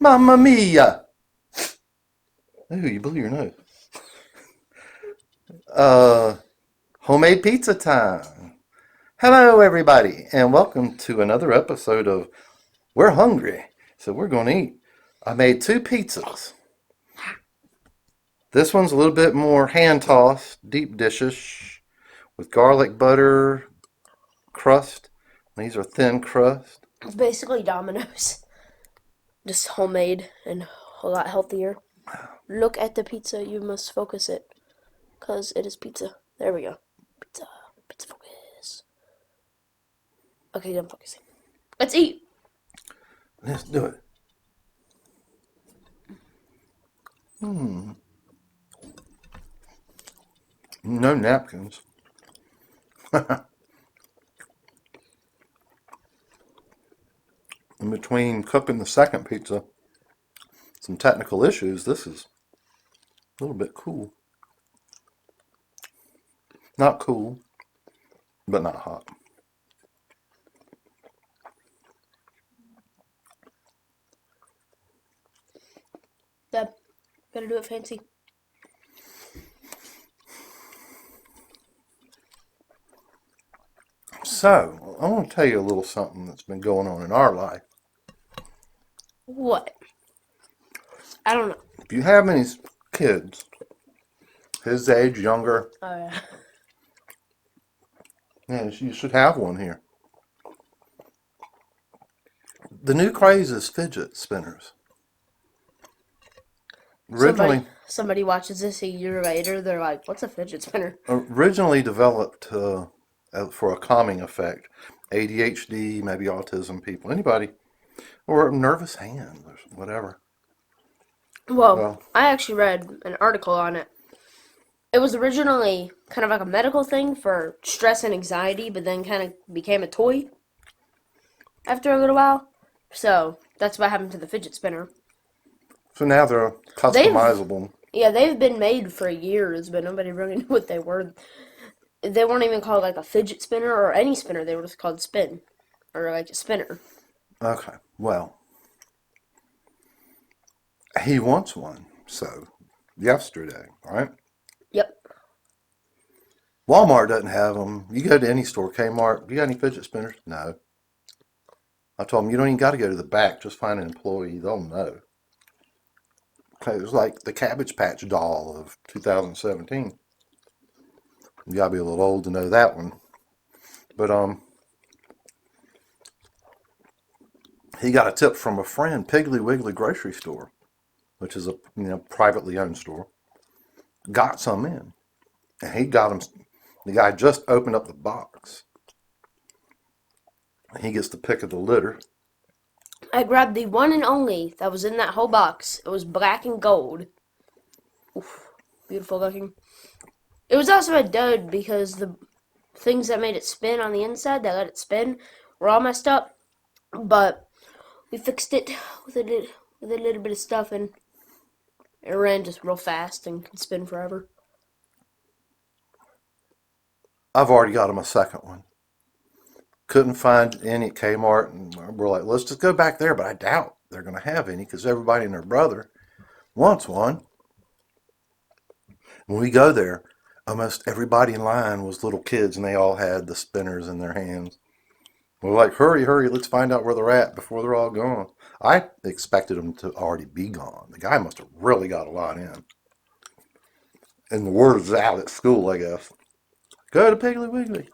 Mamma mia! Ooh, you blew your nose. Uh, Homemade pizza time. Hello, everybody, and welcome to another episode of We're Hungry, so we're going to eat. I made 2 pizzas. This one's a little bit more hand-tossed, deep dishes with garlic butter crust. These are thin crust. It's basically Domino's, just homemade and a lot healthier. Look at the pizza. You must focus it, because it is pizza. There we go. Pizza. Pizza focus. Okay, I'm focusing. Let's eat. Let's do it. No napkins. In between cooking the second pizza, some technical issues, this is a little bit cool. Not cool, but not hot. Deb, gotta do it fancy. So, I want to tell you a little something that's been going on in our life. What? I don't know. If you have any kids, his age, younger, Oh, yeah. yeah, you should have one here. The new craze is fidget spinners. Somebody watches this a year later, they're like, what's a fidget spinner? Originally developed for a calming effect. ADHD, maybe autism people, anybody, or nervous hands, or whatever. Well, I actually read an article on it. It was originally kind of like a medical thing for stress and anxiety, but then kind of became a toy after a little while. So that's what happened to the fidget spinner. So now they're customizable Yeah, they've been made for years, but nobody really knew what they were. They weren't even called like a fidget spinner or any spinner. They were just called spin or like a spinner. Okay, well, he wants one. So, yesterday, all right? Yep. Walmart doesn't have them. You go to any store, Kmart, you got any fidget spinners? No. I told them, you don't even got to go to the back. Just find an employee. They'll know. Okay, it was like the Cabbage Patch doll of 2017. You got to be a little old to know that one. But he got a tip from a friend, Piggly Wiggly grocery store, which is a privately owned store. Got some in, and he got them. The guy just opened up the box. He gets the pick of the litter. I grabbed the one and only that was in that whole box. It was black and gold. Oof, beautiful looking. It was also a dud because the things that made it spin on the inside, that let it spin, were all messed up. But we fixed it with a little bit of stuff, and it ran just real fast and can spin forever. I've already got him a second one. Couldn't find any at Kmart, and we're like, let's just go back there. But I doubt they're going to have any because everybody and their brother wants one. When we go there, almost everybody in line was little kids, and they all had the spinners in their hands. We're like, hurry, hurry, let's find out where they're at before they're all gone. I expected them to already be gone. The guy must have really got a lot in. And the word is out at school, I guess. Go to Piggly Wiggly.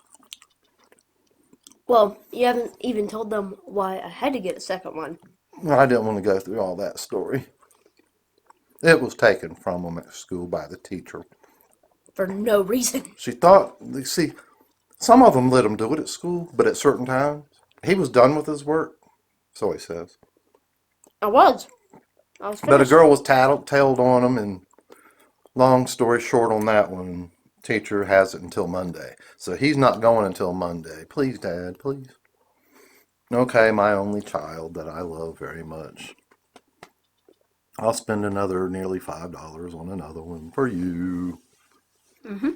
Well, you haven't even told them why I had to get a second one. Well, I didn't want to go through all that story. It was taken from them at school by the teacher. For no reason. She thought, see, some of them let him do it at school, but at certain times, he was done with his work, so he says. I was. I was But a finished. girl was tailed on him, and long story short on that one, teacher has it until Monday. So he's not going until Monday. Please, Dad, please. Okay, my only child that I love very much. I'll spend another nearly $5 on another one for you. Mm-hmm.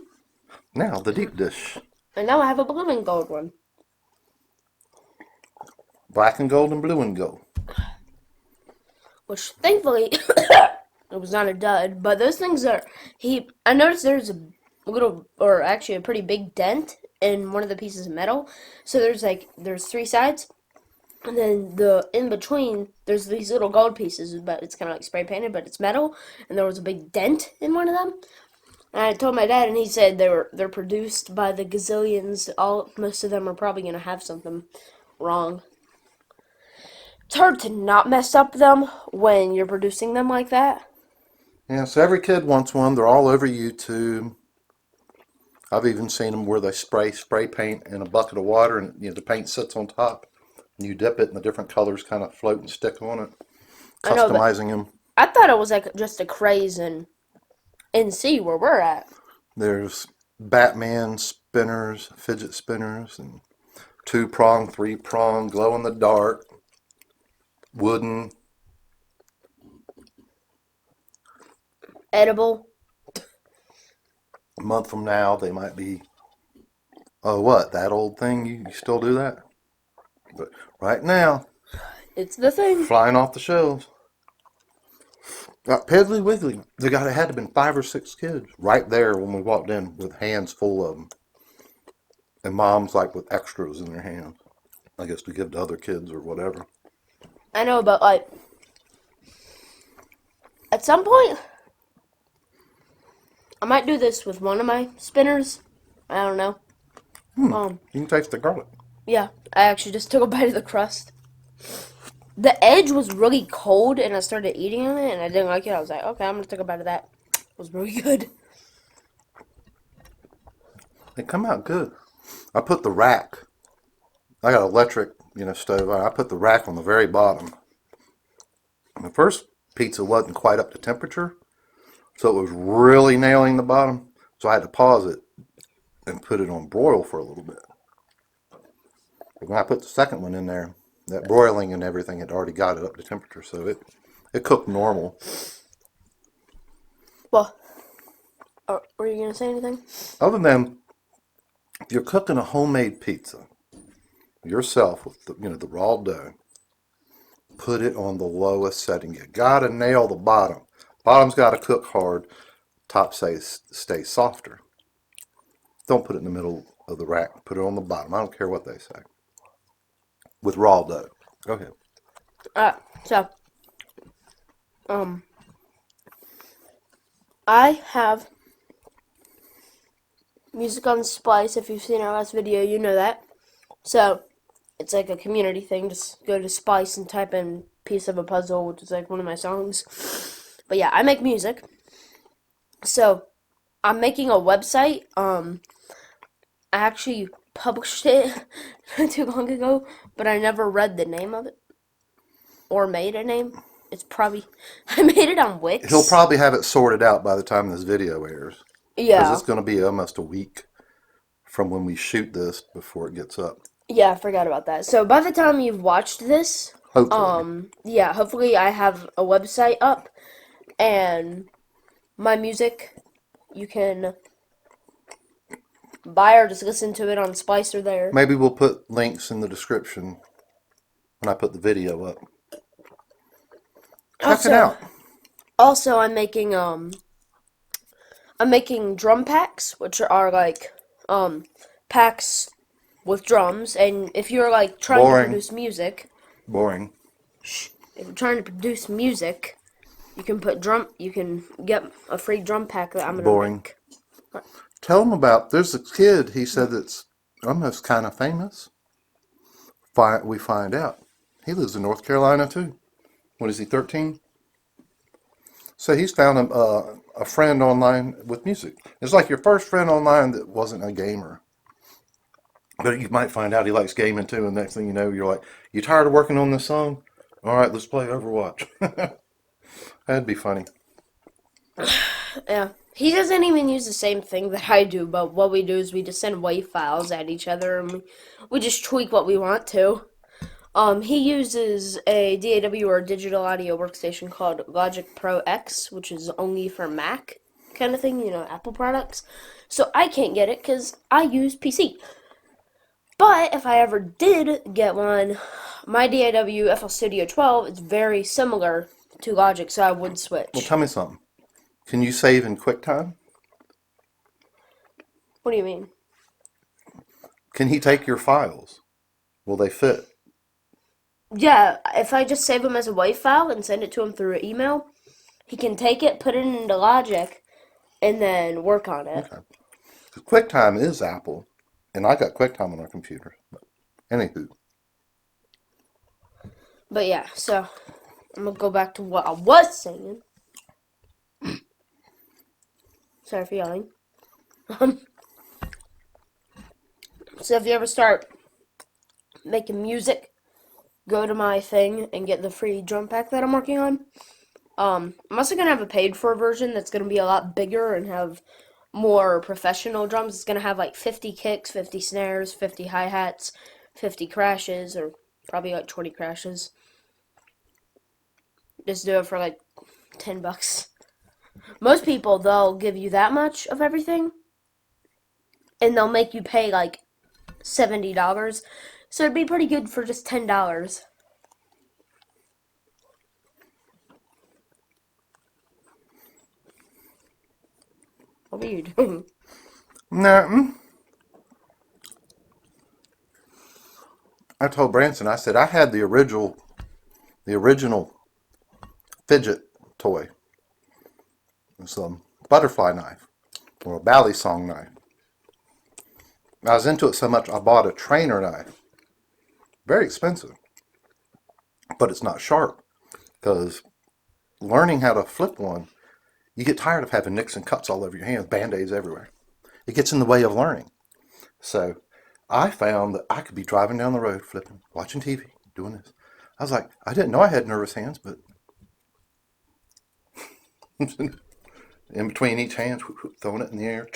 Now, the deep dish. And now I have a blue and gold one. Black and gold and blue and gold. Which, thankfully, it was not a dud. But those things are... I noticed there's a little, or actually a pretty big dent in one of the pieces of metal. So there's three sides. And then in between, there's these little gold pieces, but it's kind of like spray painted, but it's metal. And there was a big dent in one of them. And I told my dad, and he said they're produced by the gazillions. Most of them are probably gonna have something wrong. It's hard to not mess up them when you're producing them like that. Yeah, so every kid wants one. They're all over YouTube. I've even seen them where they spray paint in a bucket of water, and the paint sits on top. And you dip it, and the different colors kind of float and stick on it, I know, but customizing them. I thought it was like just a craze in NC where we're at. There's Batman spinners, fidget spinners, and 2-prong, 3-prong, glow in the dark, wooden. Edible. A month from now, they might be, oh, what, that old thing? You still do that? But right now, It's the thing. flying off the shelves. Piggly Wiggly, had to have been 5 or 6 kids right there when we walked in with hands full of them. And moms like with extras in their hands. I guess to give to other kids or whatever. I know, but like at some point, I might do this with one of my spinners. I don't know. You can taste the garlic. Yeah, I actually just took a bite of the crust. The edge was really cold, and I started eating it, and I didn't like it. I was like, okay, I'm gonna take a bite of that. It was really good. They come out good. I put the rack. I got an electric, stove. I put the rack on the very bottom. And the first pizza wasn't quite up to temperature, so it was really nailing the bottom. So I had to pause it and put it on broil for a little bit. But when I put the second one in there, that broiling and everything had already got it up to temperature, so it cooked normal. Well, were you gonna say anything? Other than if you're cooking a homemade pizza yourself with the raw dough, put it on the lowest setting. You gotta nail the bottom. Bottom's gotta cook hard. Top stay softer. Don't put it in the middle of the rack. Put it on the bottom. I don't care what they say. With raw dough. Go ahead. So, I have music on Splice. If you've seen our last video, you know that. So, it's like a community thing. Just go to Splice and type in Piece of a Puzzle, which is like one of my songs. But yeah, I make music. So, I'm making a website. I actually published it not too long ago, but I never read the name of it or made a name. It's probably I made it on Wix. He'll probably have it sorted out by the time this video airs. Because Yeah. it's going to be almost a week from when we shoot this before it gets up. Yeah, I forgot about that. So by the time you've watched this, Hopefully. yeah, hopefully I have a website up and my music you can buy or just listen to it on Splice or there. Maybe we'll put links in the description when I put the video up. Check it out. Also, I'm making drum packs, which are like packs with drums, and if you're like trying to produce music, Boring. if you're trying to produce music, you can get a free drum pack that I'm gonna Boring. make. Tell them about, there's a kid, he said that's almost kind of famous. We find out. He lives in North Carolina too. What is he, 13? So he's found a friend online with music. It's like your first friend online that wasn't a gamer. But you might find out he likes gaming too, and next thing you know, you're like, you tired of working on this song? All right, let's play Overwatch. That'd be funny. Yeah. He doesn't even use the same thing that I do, but what we do is we just send WAV files at each other and we just tweak what we want to. He uses a DAW or digital audio workstation called Logic Pro X, which is only for Mac kind of thing, Apple products. So I can't get it because I use PC. But if I ever did get one, my DAW FL Studio 12 is very similar to Logic, so I would switch. Well, tell me something. Can you save in QuickTime? What do you mean? Can he take your files? Will they fit? Yeah, if I just save them as a WAV file and send it to him through email, he can take it, put it into Logic, and then work on it. Okay. QuickTime is Apple, and I got QuickTime on our computer. But anywho. But yeah, so I'm gonna go back to what I was saying. Sorry for yelling. So if you ever start making music, go to my thing and get the free drum pack that I'm working on. I'm also gonna have a paid for version that's gonna be a lot bigger and have more professional drums. It's gonna have like 50 kicks, 50 snares, 50 hi-hats, 50 crashes, or probably like 20 crashes. Just do it for like $10. Most people, they'll give you that much of everything, and they'll make you pay like $70. So it'd be pretty good for just $10. What are you doing? Nothing. I told Branson, I said I had the original fidget toy. It's a butterfly knife or a bally song knife. I was into it so much I bought a trainer knife. Very expensive, but it's not sharp because learning how to flip one, you get tired of having nicks and cuts all over your hands, band-aids everywhere. It gets in the way of learning. So I found that I could be driving down the road, flipping, watching TV, doing this. I was like, I didn't know I had nervous hands, but in between each hand, throwing it in the air.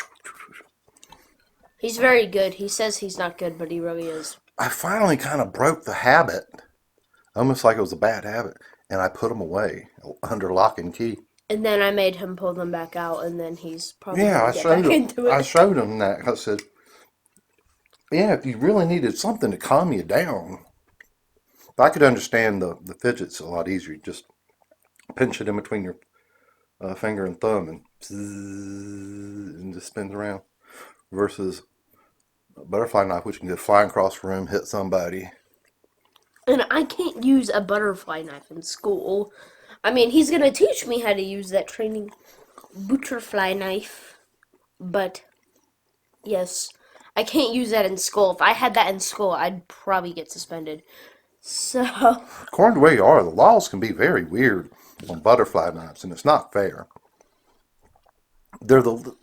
He's very good. He says he's not good, but he really is. I finally kind of broke the habit, almost like it was a bad habit, and I put them away under lock and key. And then I made him pull them back out, and then he's probably Yeah, gonna get back into I it. showed him that. I said, yeah, if you really needed something to calm you down, I could understand the fidgets a lot easier. Just pinch it in between your finger and thumb and just spins around. Versus a butterfly knife, which can go flying across the room, hit somebody. And I can't use a butterfly knife in school. I mean, he's gonna teach me how to use that training butterfly knife, but yes, I can't use that in school. If I had that in school, I'd probably get suspended. So, According to where you are, the laws can be very weird on butterfly knives, and it's not fair. They're the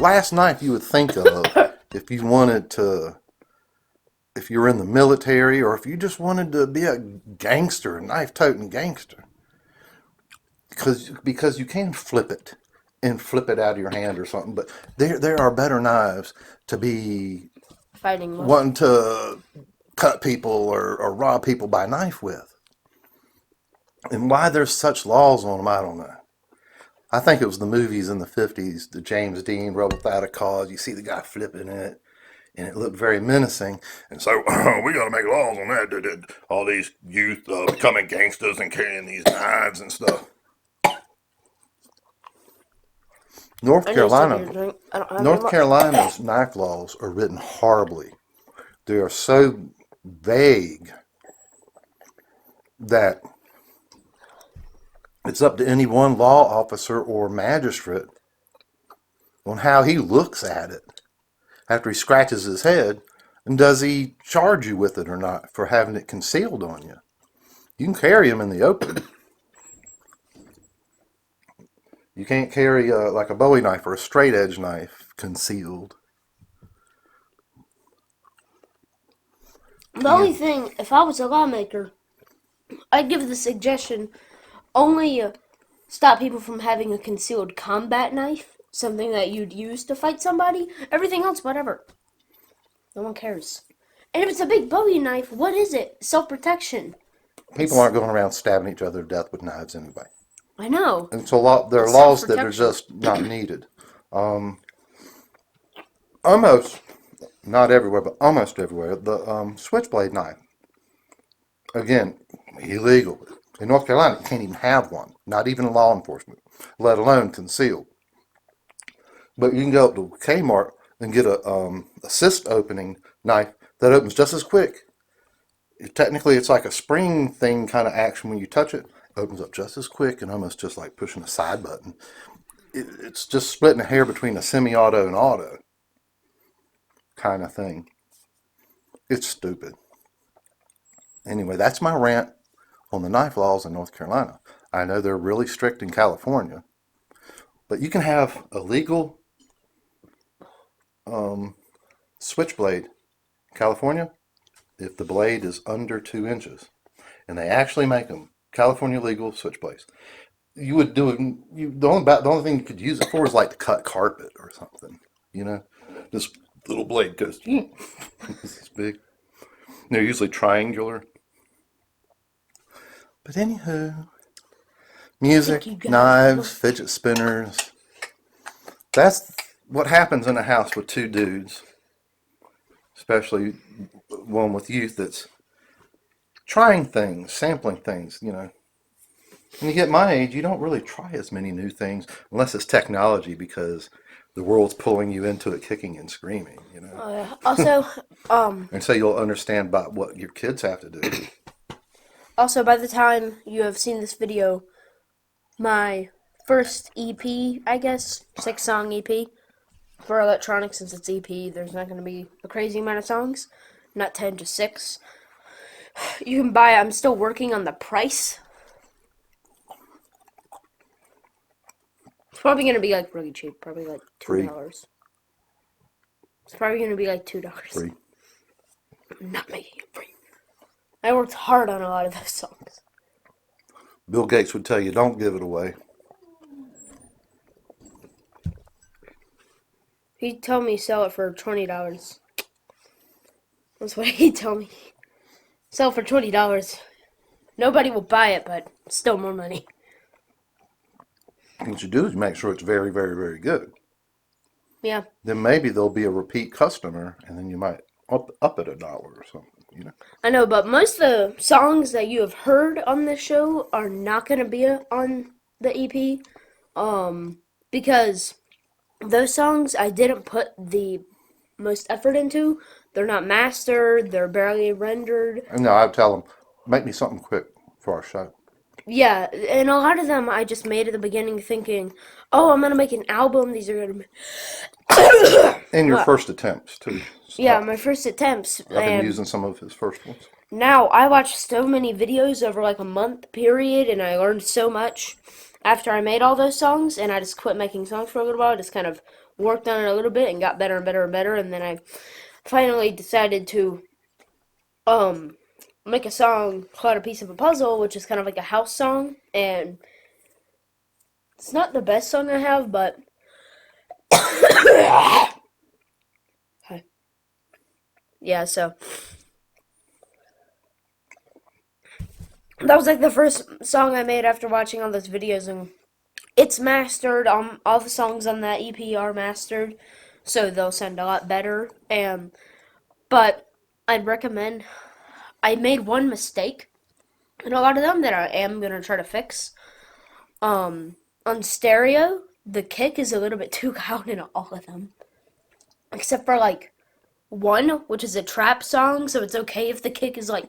last knife you would think of if you wanted to, if you were in the military or if you just wanted to be a gangster, a knife-toting gangster. Because you can flip it and flip it out of your hand or something, but there are better knives to be fighting with. wanting to cut people or rob people by knife with. And why there's such laws on them, I don't know. I think it was the movies in the 50s, the James Dean Rebel Without a Cause. You see the guy flipping it, and it looked very menacing. And so we got to make laws on that. All these youth becoming gangsters and carrying these knives and stuff. North I need to stop getting Carolina, a drink. I don't have any North more. Carolina's knife laws are written horribly. They are so vague that it's up to any one law officer or magistrate on how he looks at it after he scratches his head, and does he charge you with it or not for having it concealed on you. You can carry them in the open. You can't carry like a Bowie knife or a straight edge knife concealed. The only thing, if I was a lawmaker, I'd give the suggestion only stop people from having a concealed combat knife, something that you'd use to fight somebody. Everything else, whatever. No one cares. And if it's a big Bowie knife, what is it? Self-protection. People aren't going around stabbing each other to death with knives anyway. I know. And so there are It's laws that are self-protection. just not needed. Almost, not everywhere, but almost everywhere, the switchblade knife. Again, illegal. In North Carolina, you can't even have one, not even law enforcement, let alone concealed. But you can go up to Kmart and get a assist opening knife that opens just as quick. Technically, it's like a spring thing kind of action when you touch it. Opens up just as quick and almost just like pushing a side button. It's just splitting a hair between a semi-auto and auto kind of thing. It's stupid. Anyway, that's my rant on the knife laws in North Carolina. I know they're really strict in California, but you can have a legal switchblade in California if the blade is under 2 inches, and they actually make them California legal switchblades. You would do it. The only thing you could use it for is like to cut carpet or something. You know, this little blade goes. This is big. They're usually triangular. But anywho, music, knives, fidget spinners. That's what happens in a house with two dudes, especially one with youth that's trying things, sampling things, you know. When you get my age, you don't really try as many new things unless it's technology because the world's pulling you into it kicking and screaming, you know. Oh, yeah. Also, And so you'll understand about what your kids have to do. by the time you have seen this video, my first EP, I guess, 6-song EP for electronic, since it's EP, there's not going to be a crazy amount of songs, not 10, just 6. You can buy it. I'm still working on the price. It's probably going to be like really cheap, probably like $2. Free. It's probably going to be like $2. Free. I'm not making it free. I worked hard on a lot of those songs. Bill Gates would tell you, don't give it away. He told me sell it for $20. That's what he told me. Sell it for $20. Nobody will buy it, but still more money. What you do is you make sure it's very, very, very good. Yeah. Then maybe there'll be a repeat customer, and then you might up it $1 or something. I know, but most of the songs that you have heard on this show are not going to be on the EP. Because those songs I didn't put the most effort into. They're not mastered, they're barely rendered. And no, I tell them, make me something quick for our show. Yeah, and a lot of them I just made at the beginning thinking, oh, I'm gonna make an album. These are gonna be. And your first attempts too. Yeah, my first attempts. I've been And using some of his first ones. now I watched so many videos over like a month period, and I learned so much after I made all those songs, and I just quit making songs for a little while. Just kind of worked on it a little bit and got better and better and better, and then I finally decided to make a song called A Piece of a Puzzle, which is kind of like a house song, and it's not the best song I have, but yeah, so that was like the first song I made after watching all those videos, and it's mastered. All the songs on that EP are mastered, so they'll sound a lot better. But I'd recommend. I made one mistake, and a lot of them that I am gonna try to fix. On stereo, the kick is a little bit too loud in all of them, except for like one, which is a trap song, so it's okay if the kick is like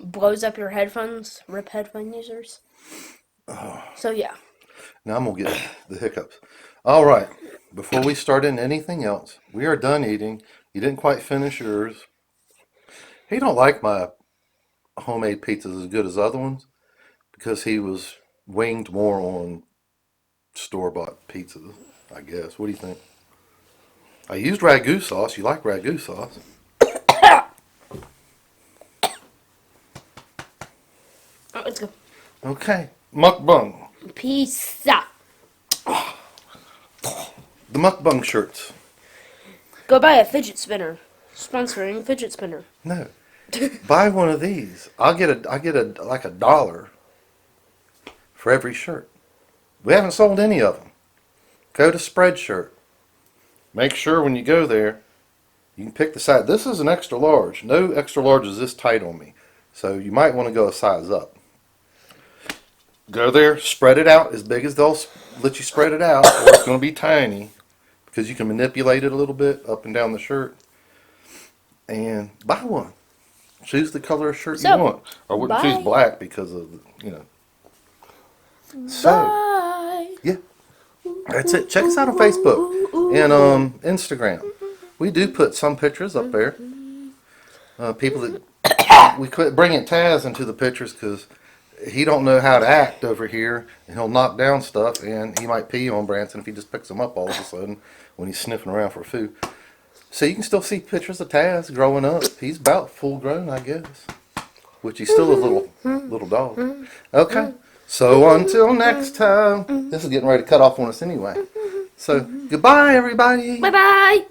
blows up your headphones. Rip headphone users. So yeah. Now I'm going to get the hiccups. All right. Before we start in anything else, we are done eating. You didn't quite finish yours. He don't like my homemade pizzas as good as other ones because he was winged more on store-bought pizzas, I guess. What do you think? I used Ragu sauce. You like Ragu sauce? Oh, let's go. Okay. Mukbang. Pizza. The Mukbang shirts. Go buy a fidget spinner. Sponsoring fidget spinner. No. Buy one of these. I get a like $1 for every shirt. We haven't sold any of them. Go to Spreadshirt. Make sure when you go there, you can pick the size. This is an extra large. No extra large is this tight on me. So you might want to go a size up. Go there, spread it out as big as they'll let you spread it out, or it's going to be tiny because you can manipulate it a little bit up and down the shirt. And buy one. Choose the color of shirt you want. I wouldn't choose black because of, So, yeah. That's it. Check us out on Facebook and Instagram. We do put some pictures up there. People that we quit bringing Taz into the pictures because he don't know how to act over here, and he'll knock down stuff, and he might pee on Branson if he just picks him up all of a sudden when he's sniffing around for food. So you can still see pictures of Taz growing up. He's about full grown, I guess, which he's still a little dog. Okay. So until next time, this is getting ready to cut off on us anyway. So goodbye, everybody. Bye bye.